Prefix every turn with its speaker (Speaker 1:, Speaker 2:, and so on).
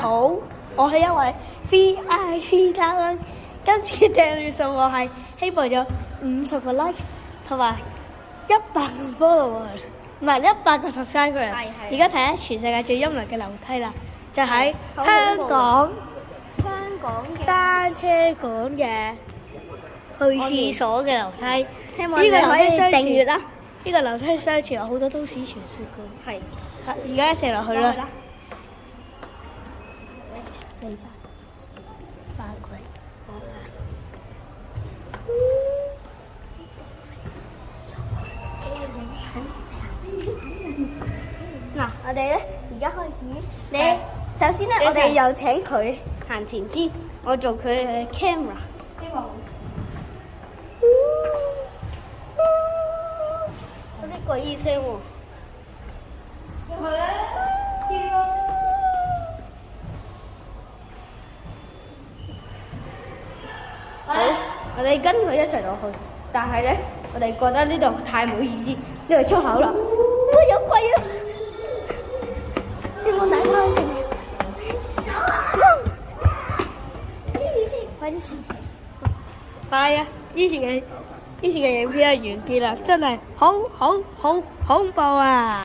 Speaker 1: 好，我係因為 VIP 嘉賓，跟住訂閱數我係希望有50個 like 同埋100個 follower， 唔係100個 subscriber。而家睇下全世界最陰涼嘅樓梯啦，就喺香港
Speaker 2: 嘅
Speaker 1: 單車館嘅去廁所嘅樓梯。
Speaker 2: 希望你可以訂閱啦。
Speaker 1: 呢個樓梯相傳有好多都市傳說㗎。
Speaker 2: 係。
Speaker 1: 而家一齊落去啦。你就翻佢。
Speaker 2: 嗱，我哋咧而家開始。你首先咧，我哋有請佢行前先，我做佢嘅 camera。
Speaker 1: 呢個好似。
Speaker 2: 有啲詭異聲喎。好，我哋跟佢一齊落去，但係咧，我哋覺得呢度太冇意思，呢度出口啦，有鬼啊！你冇睇開定？快啲先！
Speaker 1: 係啊，以前嘅影片係完結啦，真係好恐怖啊！